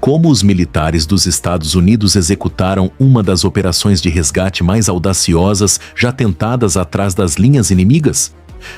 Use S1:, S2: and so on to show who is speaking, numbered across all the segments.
S1: como os militares dos Estados Unidos executaram uma das operações de resgate mais audaciosas já tentadas atrás das linhas inimigas?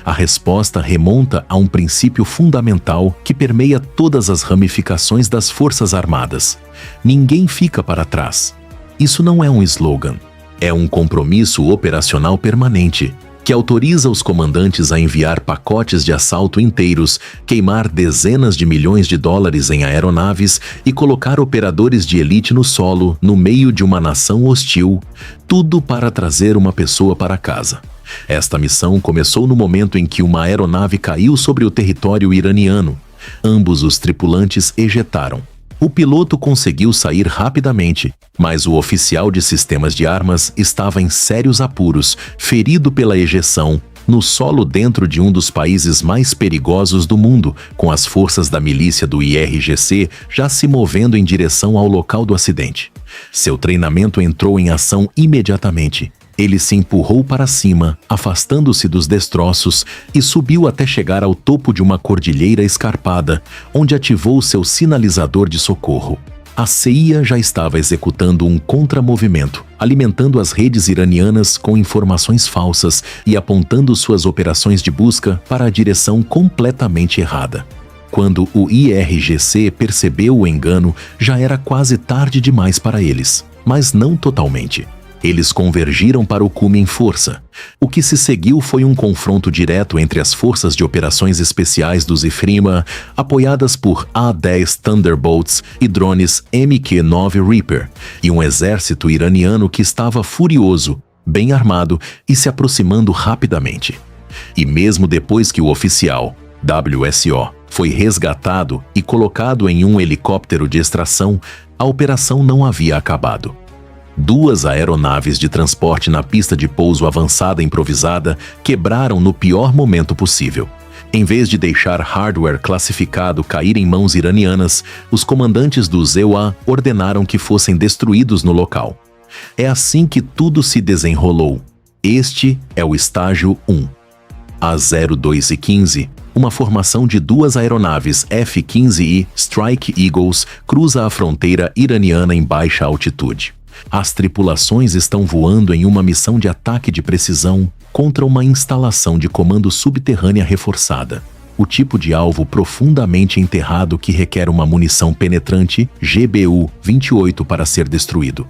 S1: A resposta remonta a um princípio fundamental que permeia todas as ramificações das Forças Armadas: ninguém fica para trás. Isso não é um slogan, é um compromisso operacional permanente, que autoriza os comandantes a enviar pacotes de assalto inteiros, queimar dezenas de milhões de dólares em aeronaves e colocar operadores de elite no solo, no meio de uma nação hostil, tudo para trazer uma pessoa para casa. Esta missão começou no momento em que uma aeronave caiu sobre o território iraniano. Ambos os tripulantes ejetaram. O piloto conseguiu sair rapidamente, mas o oficial de sistemas de armas estava em sérios apuros, ferido pela ejeção, no solo dentro de um dos países mais perigosos do mundo, com as forças da milícia do IRGC já se movendo em direção ao local do acidente. Seu treinamento entrou em ação imediatamente. Ele se empurrou para cima, afastando-se dos destroços, e subiu até chegar ao topo de uma cordilheira escarpada, onde ativou seu sinalizador de socorro. A CIA já estava executando um contramovimento, alimentando as redes iranianas com informações falsas e apontando suas operações de busca para a direção completamente errada. Quando o IRGC percebeu o engano, já era quase tarde demais para eles, mas não totalmente. Eles convergiram para o cume em força. O que se seguiu foi um confronto direto entre as forças de operações especiais do Zefrima, apoiadas por A-10 Thunderbolts e drones MQ-9 Reaper, e um exército iraniano que estava furioso, bem armado e se aproximando rapidamente. E mesmo depois que o oficial, WSO, foi resgatado e colocado em um helicóptero de extração, a operação não havia acabado. Duas aeronaves de transporte na pista de pouso avançada improvisada quebraram no pior momento possível. Em vez de deixar hardware classificado cair em mãos iranianas, os comandantes do ZEUA ordenaram que fossem destruídos no local. É assim que tudo se desenrolou. Este é o estágio 1. A 02 e 15, uma formação de duas aeronaves F-15I Strike Eagles cruza a fronteira iraniana em baixa altitude. As tripulações estão voando em uma missão de ataque de precisão contra uma instalação de comando subterrânea reforçada. O tipo de alvo profundamente enterrado que requer uma munição penetrante GBU-28 para ser destruído.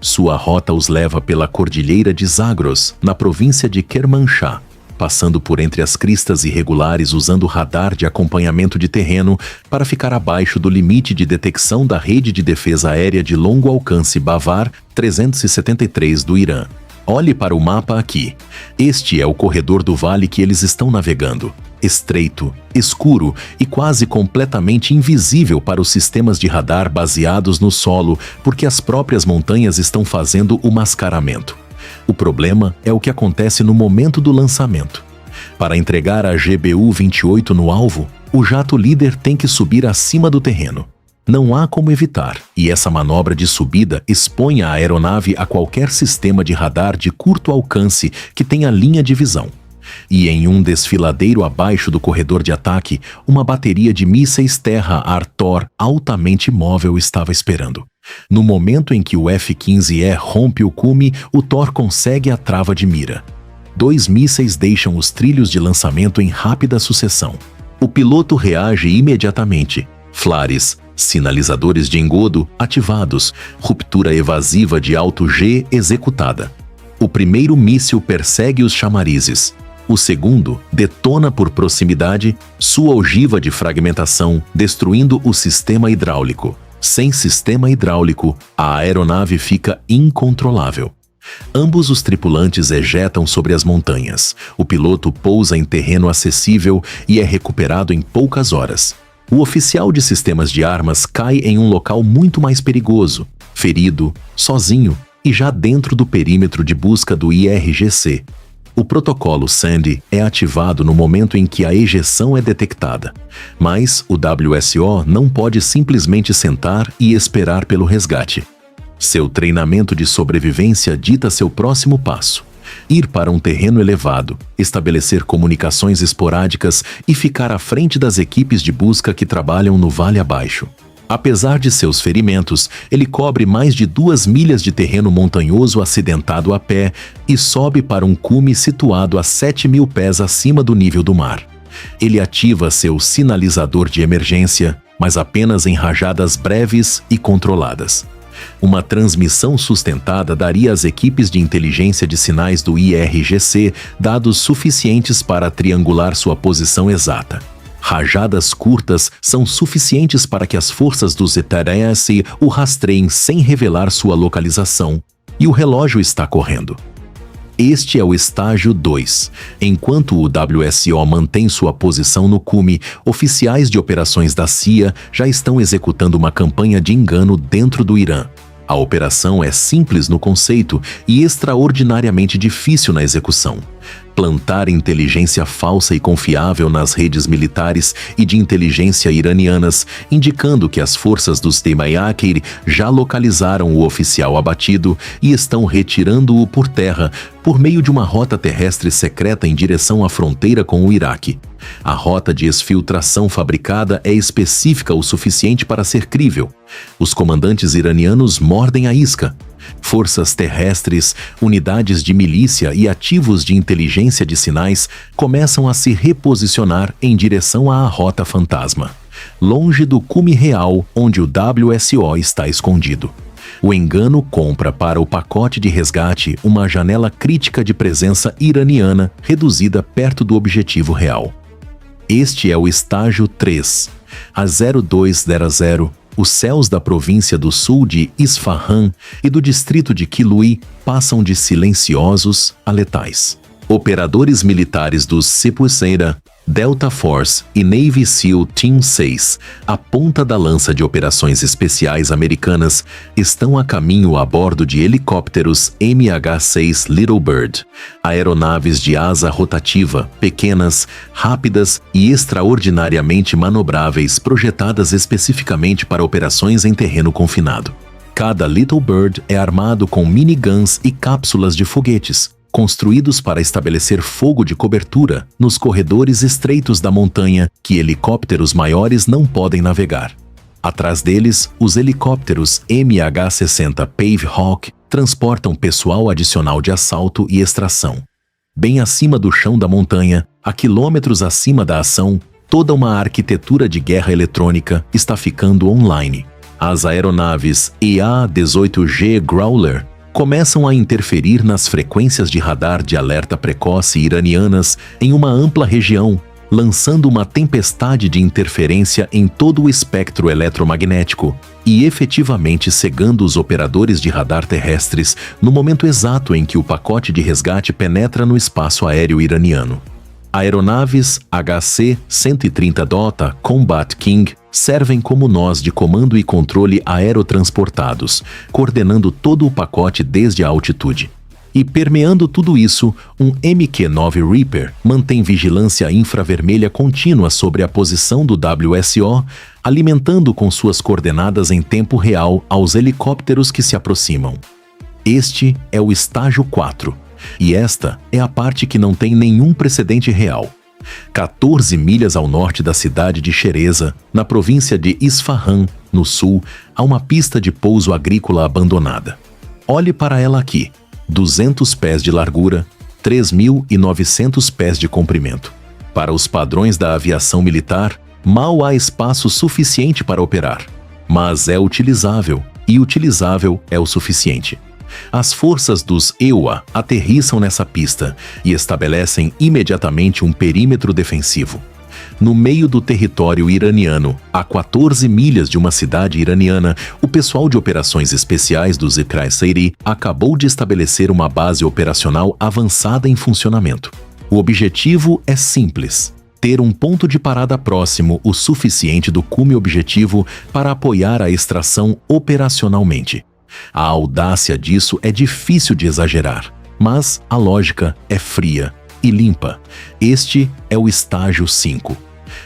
S1: Sua rota os leva pela cordilheira de Zagros, na província de Kermanshah, passando por entre as cristas irregulares usando radar de acompanhamento de terreno para ficar abaixo do limite de detecção da rede de defesa aérea de longo alcance Bavar 373 do Irã. Olhe para o mapa aqui. Este é o corredor do vale que eles estão navegando. Estreito, escuro e quase completamente invisível para os sistemas de radar baseados no solo, porque as próprias montanhas estão fazendo o mascaramento. O problema é o que acontece no momento do lançamento. Para entregar a GBU-28 no alvo, o jato líder tem que subir acima do terreno. Não há como evitar, e essa manobra de subida expõe a aeronave a qualquer sistema de radar de curto alcance que tenha linha de visão. E em um desfiladeiro abaixo do corredor de ataque, uma bateria de mísseis terra-ar Thor altamente móvel estava esperando. No momento em que o F-15E rompe o cume, o Thor consegue a trava de mira. 2 mísseis deixam os trilhos de lançamento em rápida sucessão. O piloto reage imediatamente. Flares, sinalizadores de engodo ativados, ruptura evasiva de alto G executada. O primeiro míssil persegue os chamarizes. O segundo detona por proximidade sua ogiva de fragmentação, destruindo o sistema hidráulico. Sem sistema hidráulico, a aeronave fica incontrolável. Ambos os tripulantes ejetam sobre as montanhas. O piloto pousa em terreno acessível e é recuperado em poucas horas. O oficial de sistemas de armas cai em um local muito mais perigoso, ferido, sozinho e já dentro do perímetro de busca do IRGC. O protocolo Sandy é ativado no momento em que a ejeção é detectada, mas o WSO não pode simplesmente sentar e esperar pelo resgate. Seu treinamento de sobrevivência dita seu próximo passo: ir para um terreno elevado, estabelecer comunicações esporádicas e ficar à frente das equipes de busca que trabalham no vale abaixo. Apesar de seus ferimentos, ele cobre mais de 2 milhas de terreno montanhoso acidentado a pé e sobe para um cume situado a 7.000 pés acima do nível do mar. Ele ativa seu sinalizador de emergência, mas apenas em rajadas breves e controladas. Uma transmissão sustentada daria às equipes de inteligência de sinais do IRGC dados suficientes para triangular sua posição exata. Rajadas curtas são suficientes para que as forças do ZTS o rastreiem sem revelar sua localização, e o relógio está correndo. Este é o estágio 2. Enquanto o WSO mantém sua posição no cume, oficiais de operações da CIA já estão executando uma campanha de engano dentro do Irã. A operação é simples no conceito e extraordinariamente difícil na execução. Plantar inteligência falsa e confiável nas redes militares e de inteligência iranianas, indicando que as forças dos Temayakir já localizaram o oficial abatido e estão retirando-o por terra por meio de uma rota terrestre secreta em direção à fronteira com o Iraque. A rota de exfiltração fabricada é específica o suficiente para ser crível. Os comandantes iranianos mordem a isca. Forças terrestres, unidades de milícia e ativos de inteligência de sinais começam a se reposicionar em direção à rota fantasma, longe do cume real onde o WSO está escondido. O engano compra para o pacote de resgate uma janela crítica de presença iraniana reduzida perto do objetivo real. Este é o estágio 3. A 0200, os céus da província do sul de Isfahan e do distrito de Kilui passam de silenciosos a letais. Operadores militares dos Sepuseira, Delta Force e Navy SEAL Team 6, a ponta da lança de operações especiais americanas, estão a caminho a bordo de helicópteros MH-6 Little Bird, aeronaves de asa rotativa, pequenas, rápidas e extraordinariamente manobráveis projetadas especificamente para operações em terreno confinado. Cada Little Bird é armado com miniguns e cápsulas de foguetes, construídos para estabelecer fogo de cobertura nos corredores estreitos da montanha que helicópteros maiores não podem navegar. Atrás deles, os helicópteros MH-60 Pave Hawk transportam pessoal adicional de assalto e extração. Bem acima do chão da montanha, a quilômetros acima da ação, toda uma arquitetura de guerra eletrônica está ficando online. As aeronaves EA-18G Growler começam a interferir nas frequências de radar de alerta precoce iranianas em uma ampla região, lançando uma tempestade de interferência em todo o espectro eletromagnético e efetivamente cegando os operadores de radar terrestres no momento exato em que o pacote de resgate penetra no espaço aéreo iraniano. Aeronaves HC-130 Dota Combat King servem como nós de comando e controle aerotransportados, coordenando todo o pacote desde a altitude. E permeando tudo isso, um MQ-9 Reaper mantém vigilância infravermelha contínua sobre a posição do WSO, alimentando com suas coordenadas em tempo real aos helicópteros que se aproximam. Este é o estágio 4, e esta é a parte que não tem nenhum precedente real. 14 milhas ao norte da cidade de Shereza, na província de Isfahan, no sul, há uma pista de pouso agrícola abandonada. Olhe para ela aqui, 200 pés de largura, 3.900 pés de comprimento. Para os padrões da aviação militar, mal há espaço suficiente para operar, mas é utilizável, e utilizável é o suficiente. As forças dos EUA aterrissam nessa pista e estabelecem imediatamente um perímetro defensivo. No meio do território iraniano, a 14 milhas de uma cidade iraniana, o pessoal de operações especiais do Zikraj-Seiri acabou de estabelecer uma base operacional avançada em funcionamento. O objetivo é simples: ter um ponto de parada próximo o suficiente do cume objetivo para apoiar a extração operacionalmente. A audácia disso é difícil de exagerar, mas a lógica é fria e limpa. Este é o estágio 5.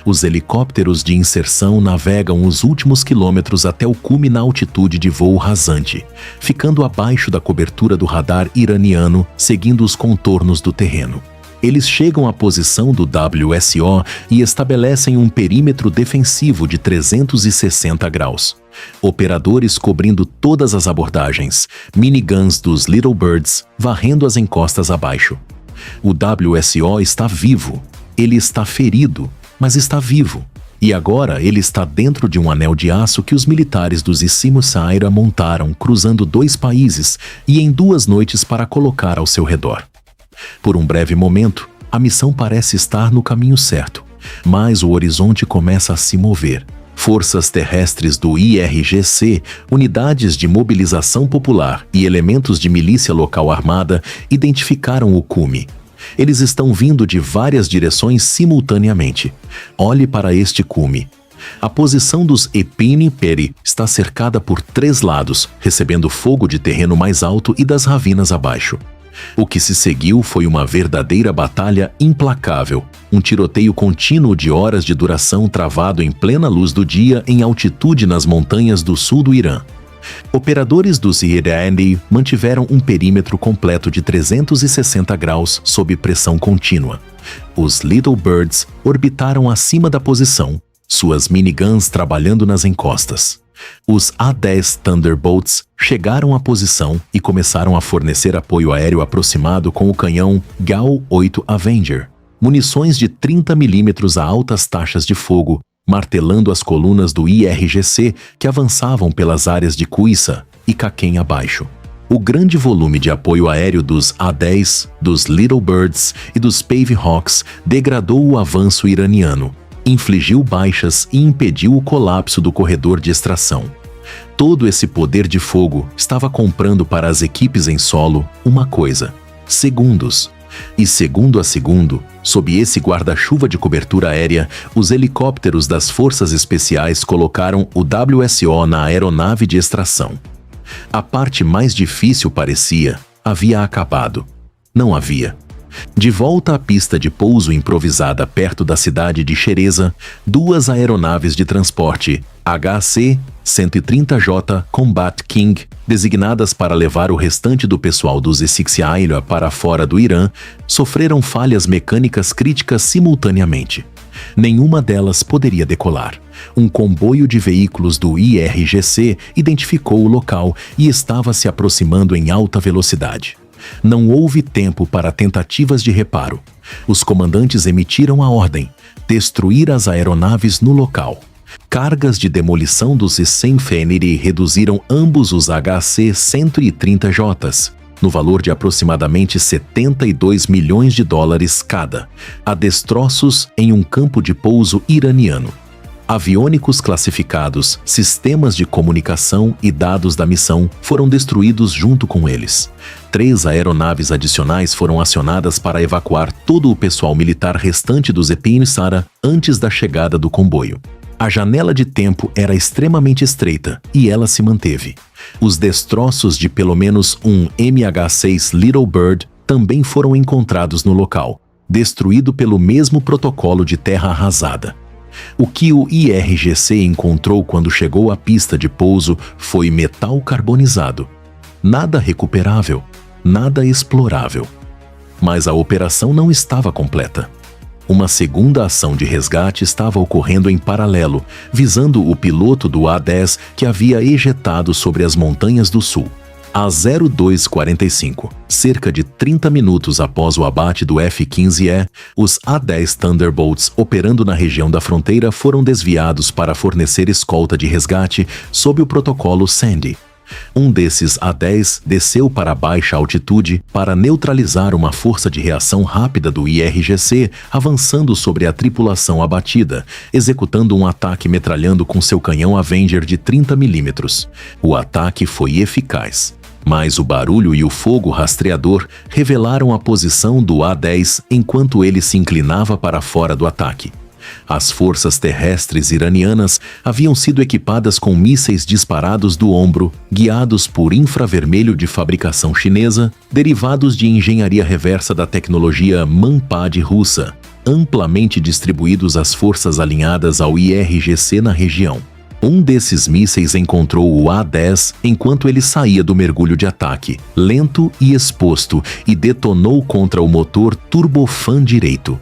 S1: Os helicópteros de inserção navegam os últimos quilômetros até o cume na altitude de voo rasante, ficando abaixo da cobertura do radar iraniano, seguindo os contornos do terreno. Eles chegam à posição do WSO e estabelecem um perímetro defensivo de 360 graus. Operadores cobrindo todas as abordagens, miniguns dos Little Birds varrendo as encostas abaixo. O WSO está vivo. Ele está ferido, mas está vivo. E agora ele está dentro de um anel de aço que os militares dos Isimo-Saira montaram cruzando 2 países e em 2 noites para colocar ao seu redor. Por um breve momento, a missão parece estar no caminho certo, mas o horizonte começa a se mover. Forças terrestres do IRGC, unidades de mobilização popular e elementos de milícia local armada identificaram o cume. Eles estão vindo de várias direções simultaneamente. Olhe para este cume. A posição dos Epini Peri está cercada por 3 lados, recebendo fogo de terreno mais alto e das ravinas abaixo. O que se seguiu foi uma verdadeira batalha implacável, um tiroteio contínuo de horas de duração travado em plena luz do dia em altitude nas montanhas do sul do Irã. Operadores dos Irani mantiveram um perímetro completo de 360 graus sob pressão contínua. Os Little Birds orbitaram acima da posição, suas miniguns trabalhando nas encostas. Os A-10 Thunderbolts chegaram à posição e começaram a fornecer apoio aéreo aproximado com o canhão GAU-8 Avenger, munições de 30 mm a altas taxas de fogo, martelando as colunas do IRGC que avançavam pelas áreas de Quissa e Kaken abaixo. O grande volume de apoio aéreo dos A-10, dos Little Birds e dos Pave Hawks degradou o avanço iraniano, infligiu baixas e impediu o colapso do corredor de extração. Todo esse poder de fogo estava comprando para as equipes em solo uma coisa: segundos. E segundo a segundo, sob esse guarda-chuva de cobertura aérea, os helicópteros das Forças Especiais colocaram o WSO na aeronave de extração. A parte mais difícil havia acabado. Não havia. De volta à pista de pouso improvisada perto da cidade de Shereza, 2 aeronaves de transporte HC-130J Combat King, designadas para levar o restante do pessoal dos Isik-Saira para fora do Irã, sofreram falhas mecânicas críticas simultaneamente. Nenhuma delas poderia decolar. Um comboio de veículos do IRGC identificou o local e estava se aproximando em alta velocidade. Não houve tempo para tentativas de reparo. Os comandantes emitiram a ordem: destruir as aeronaves no local. Cargas de demolição dos Isenfeniri reduziram ambos os HC-130Js, no valor de aproximadamente $72 milhões cada, a destroços em um campo de pouso iraniano. Aviônicos classificados, sistemas de comunicação e dados da missão foram destruídos junto com eles. 3 aeronaves adicionais foram acionadas para evacuar todo o pessoal militar restante dos Epin-Sara antes da chegada do comboio. A janela de tempo era extremamente estreita e ela se manteve. Os destroços de pelo menos um MH-6 Little Bird também foram encontrados no local, destruído pelo mesmo protocolo de terra arrasada. O que o IRGC encontrou quando chegou à pista de pouso foi metal carbonizado. Nada recuperável, nada explorável. Mas a operação não estava completa. Uma segunda ação de resgate estava ocorrendo em paralelo, visando o piloto do A-10 que havia ejetado sobre as montanhas do sul. Às 02:45, cerca de 30 minutos após o abate do F-15E, os A-10 Thunderbolts operando na região da fronteira foram desviados para fornecer escolta de resgate sob o protocolo Sandy. Um desses A-10 desceu para baixa altitude para neutralizar uma força de reação rápida do IRGC, avançando sobre a tripulação abatida, executando um ataque metralhando com seu canhão Avenger de 30 mm. O ataque foi eficaz, mas o barulho e o fogo rastreador revelaram a posição do A-10 enquanto ele se inclinava para fora do ataque. As forças terrestres iranianas haviam sido equipadas com mísseis disparados do ombro, guiados por infravermelho de fabricação chinesa, derivados de engenharia reversa da tecnologia Manpad russa, amplamente distribuídos às forças alinhadas ao IRGC na região. Um desses mísseis encontrou o A-10 enquanto ele saía do mergulho de ataque, lento e exposto, e detonou contra o motor turbofan direito.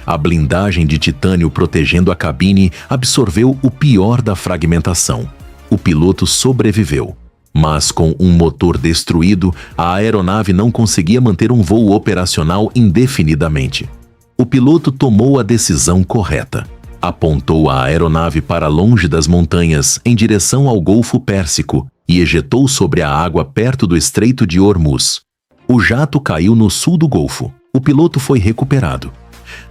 S1: A blindagem de titânio protegendo a cabine absorveu o pior da fragmentação. O piloto sobreviveu. Mas com um motor destruído, a aeronave não conseguia manter um voo operacional indefinidamente. O piloto tomou a decisão correta. Apontou a aeronave para longe das montanhas, em direção ao Golfo Pérsico, e ejetou sobre a água perto do Estreito de Hormuz. O jato caiu no sul do Golfo. O piloto foi recuperado.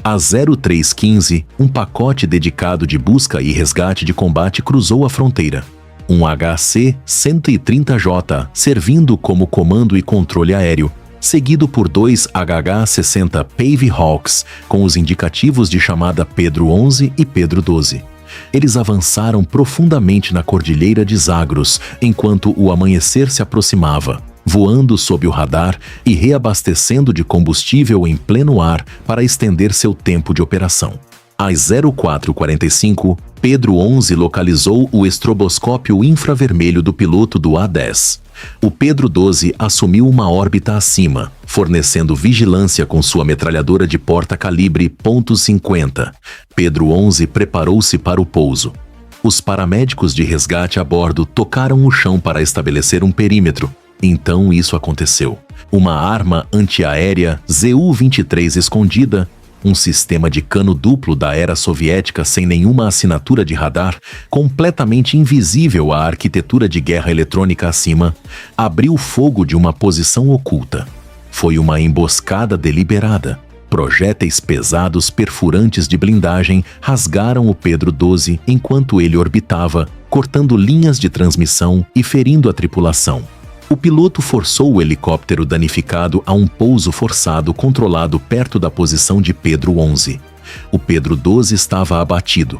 S1: A 0315, um pacote dedicado de busca e resgate de combate, cruzou a fronteira. Um HC-130J servindo como comando e controle aéreo, seguido por 2 HH-60 Pave Hawks com os indicativos de chamada Pedro 11 e Pedro 12. Eles avançaram profundamente na cordilheira de Zagros enquanto o amanhecer se aproximava, voando sob o radar e reabastecendo de combustível em pleno ar para estender seu tempo de operação. Às 04:45, Pedro 11 localizou o estroboscópio infravermelho do piloto do A-10. O Pedro 12 assumiu uma órbita acima, fornecendo vigilância com sua metralhadora de porta-calibre .50. Pedro 11 preparou-se para o pouso. Os paramédicos de resgate a bordo tocaram o chão para estabelecer um perímetro. Então isso aconteceu. Uma arma antiaérea ZU-23 escondida, um sistema de cano duplo da era soviética sem nenhuma assinatura de radar, completamente invisível à arquitetura de guerra eletrônica acima, abriu fogo de uma posição oculta. Foi uma emboscada deliberada. Projéteis pesados perfurantes de blindagem rasgaram o Pedro 12 enquanto ele orbitava, cortando linhas de transmissão e ferindo a tripulação. O piloto forçou o helicóptero danificado a um pouso forçado controlado perto da posição de Pedro 11. O Pedro 12 estava abatido.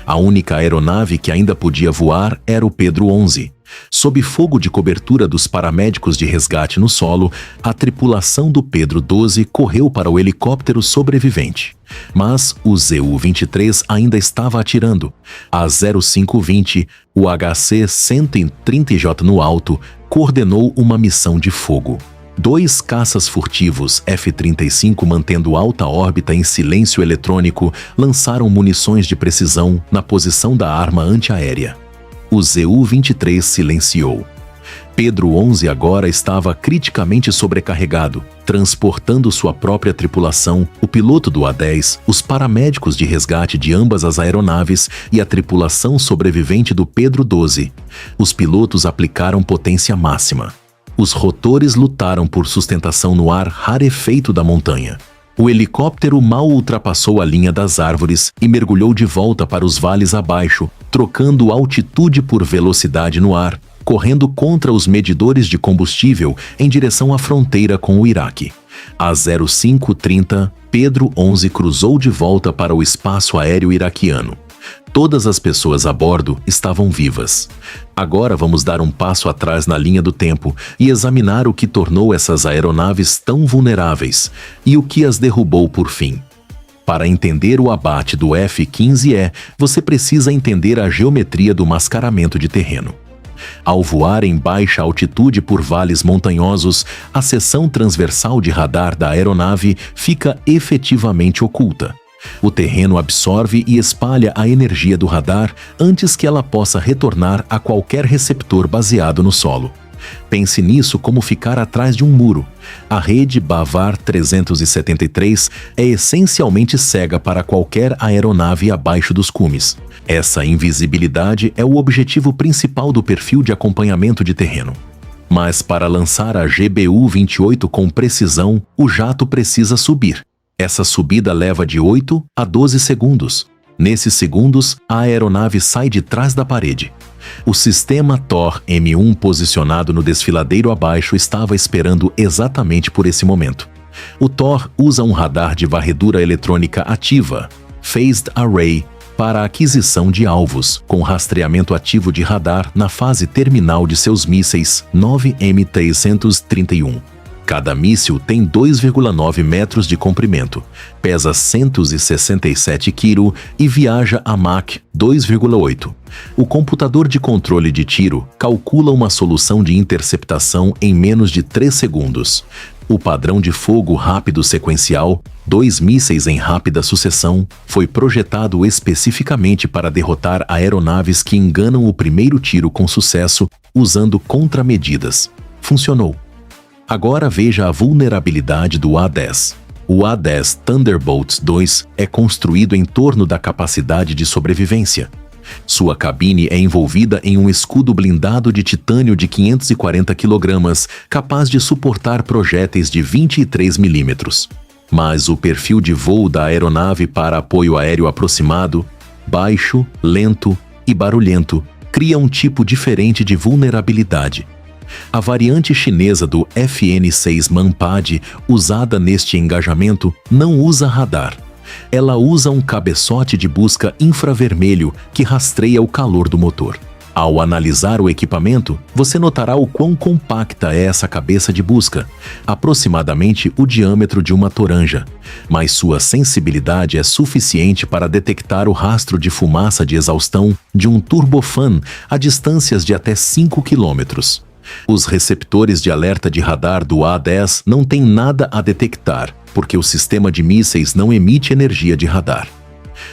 S1: A única aeronave que ainda podia voar era o Pedro 11. Sob fogo de cobertura dos paramédicos de resgate no solo, a tripulação do Pedro 12 correu para o helicóptero sobrevivente. Mas o ZU-23 ainda estava atirando. A 0520, o HC-130J no alto, coordenou uma missão de fogo. 2 caças furtivos F-35 mantendo alta órbita em silêncio eletrônico lançaram munições de precisão na posição da arma antiaérea. O ZU-23 silenciou. Pedro 11 agora estava criticamente sobrecarregado, transportando sua própria tripulação, o piloto do A-10, os paramédicos de resgate de ambas as aeronaves e a tripulação sobrevivente do Pedro 12. Os pilotos aplicaram potência máxima. Os rotores lutaram por sustentação no ar rarefeito da montanha. O helicóptero mal ultrapassou a linha das árvores e mergulhou de volta para os vales abaixo, trocando altitude por velocidade no ar, correndo contra os medidores de combustível em direção à fronteira com o Iraque. A 0530, Pedro 11 cruzou de volta para o espaço aéreo iraquiano. Todas as pessoas a bordo estavam vivas. Agora vamos dar um passo atrás na linha do tempo e examinar o que tornou essas aeronaves tão vulneráveis e o que as derrubou por fim. Para entender o abate do F-15E, você precisa entender a geometria do mascaramento de terreno. Ao voar em baixa altitude por vales montanhosos, a seção transversal de radar da aeronave fica efetivamente oculta. O terreno absorve e espalha a energia do radar antes que ela possa retornar a qualquer receptor baseado no solo. Pense nisso como ficar atrás de um muro. A rede Bavar 373 é essencialmente cega para qualquer aeronave abaixo dos cumes. Essa invisibilidade é o objetivo principal do perfil de acompanhamento de terreno. Mas para lançar a GBU-28 com precisão, o jato precisa subir. Essa subida leva de 8 a 12 segundos. Nesses segundos, a aeronave sai de trás da parede. O sistema Thor M1 posicionado no desfiladeiro abaixo estava esperando exatamente por esse momento. O Thor usa um radar de varredura eletrônica ativa, Phased Array, para a aquisição de alvos, com rastreamento ativo de radar na fase terminal de seus mísseis 9M331. Cada míssil tem 2,9 metros de comprimento, pesa 167 kg e viaja a Mach 2,8. O computador de controle de tiro calcula uma solução de interceptação em menos de 3 segundos. O padrão de fogo rápido sequencial, 2 mísseis em rápida sucessão, foi projetado especificamente para derrotar aeronaves que enganam o primeiro tiro com sucesso usando contramedidas. Funcionou. Agora veja a vulnerabilidade do A-10. O A-10 Thunderbolt II é construído em torno da capacidade de sobrevivência. Sua cabine é envolvida em um escudo blindado de titânio de 540 kg, capaz de suportar projéteis de 23 mm. Mas o perfil de voo da aeronave para apoio aéreo aproximado, baixo, lento e barulhento, cria um tipo diferente de vulnerabilidade. A variante chinesa do FN-6 Manpad, usada neste engajamento, não usa radar. Ela usa um cabeçote de busca infravermelho que rastreia o calor do motor. Ao analisar o equipamento, você notará o quão compacta é essa cabeça de busca, aproximadamente o diâmetro de uma toranja, mas sua sensibilidade é suficiente para detectar o rastro de fumaça de exaustão de um turbofan a distâncias de até 5 km. Os receptores de alerta de radar do A-10 não têm nada a detectar, porque o sistema de mísseis não emite energia de radar.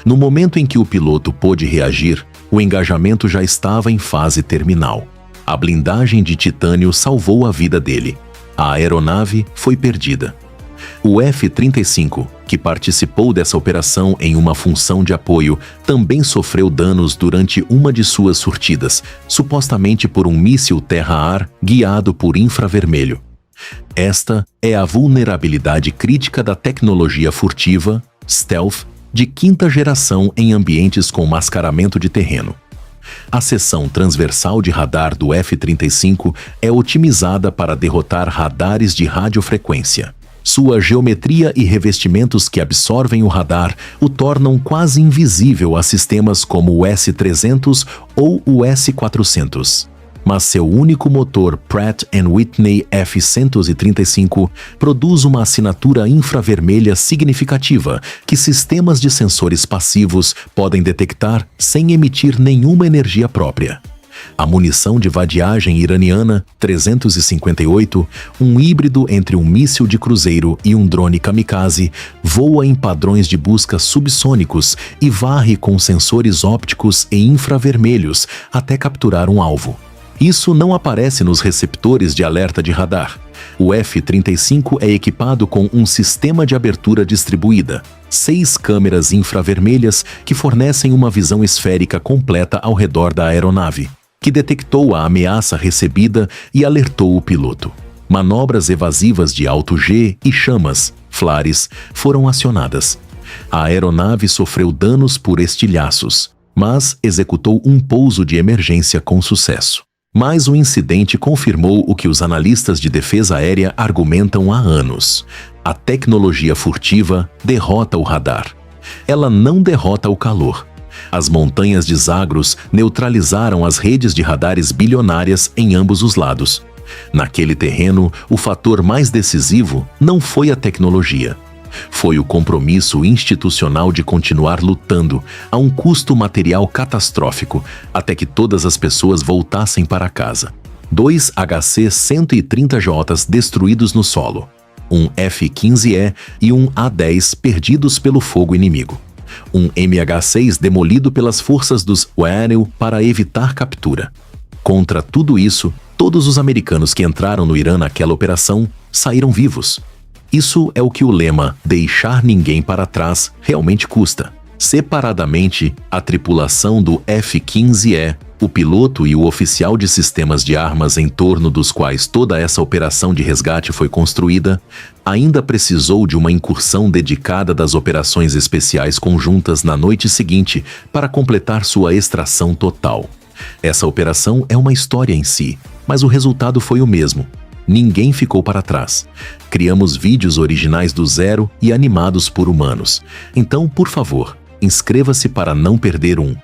S1: No momento em que o piloto pôde reagir, o engajamento já estava em fase terminal. A blindagem de titânio salvou a vida dele. A aeronave foi perdida. O F-35, que participou dessa operação em uma função de apoio, também sofreu danos durante uma de suas surtidas, supostamente por um míssil terra-ar guiado por infravermelho. Esta é a vulnerabilidade crítica da tecnologia furtiva, stealth, de quinta geração em ambientes com mascaramento de terreno. A seção transversal de radar do F-35 é otimizada para derrotar radares de radiofrequência. Sua geometria e revestimentos que absorvem o radar o tornam quase invisível a sistemas como o S-300 ou o S-400. Mas seu único motor Pratt & Whitney F-135 produz uma assinatura infravermelha significativa que sistemas de sensores passivos podem detectar sem emitir nenhuma energia própria. A munição de vadiagem iraniana 358, um híbrido entre um míssil de cruzeiro e um drone kamikaze, voa em padrões de busca subsônicos e varre com sensores ópticos e infravermelhos até capturar um alvo. Isso não aparece nos receptores de alerta de radar. O F-35 é equipado com um sistema de abertura distribuída, 6 câmeras infravermelhas que fornecem uma visão esférica completa ao redor da aeronave, que detectou a ameaça recebida e alertou o piloto. Manobras evasivas de alto G e chamas, flares, foram acionadas. A aeronave sofreu danos por estilhaços, mas executou um pouso de emergência com sucesso. Mas o incidente confirmou o que os analistas de defesa aérea argumentam há anos. A tecnologia furtiva derrota o radar. Ela não derrota o calor. As montanhas de Zagros neutralizaram as redes de radares bilionárias em ambos os lados. Naquele terreno, o fator mais decisivo não foi a tecnologia. Foi o compromisso institucional de continuar lutando a um custo material catastrófico até que todas as pessoas voltassem para casa. 2 HC-130Js destruídos no solo, um F-15E e um A-10 perdidos pelo fogo inimigo. Um MH-6 demolido pelas forças dos UANL para evitar captura. Contra tudo isso, todos os americanos que entraram no Irã naquela operação saíram vivos. Isso é o que o lema "deixar ninguém para trás" realmente custa. Separadamente, a tripulação do F-15E, o piloto e o oficial de sistemas de armas em torno dos quais toda essa operação de resgate foi construída, ainda precisou de uma incursão dedicada das operações especiais conjuntas na noite seguinte para completar sua extração total. Essa operação é uma história em si, mas o resultado foi o mesmo. Ninguém ficou para trás. Criamos vídeos originais do zero e animados por humanos. Então, por favor, inscreva-se para não perder um.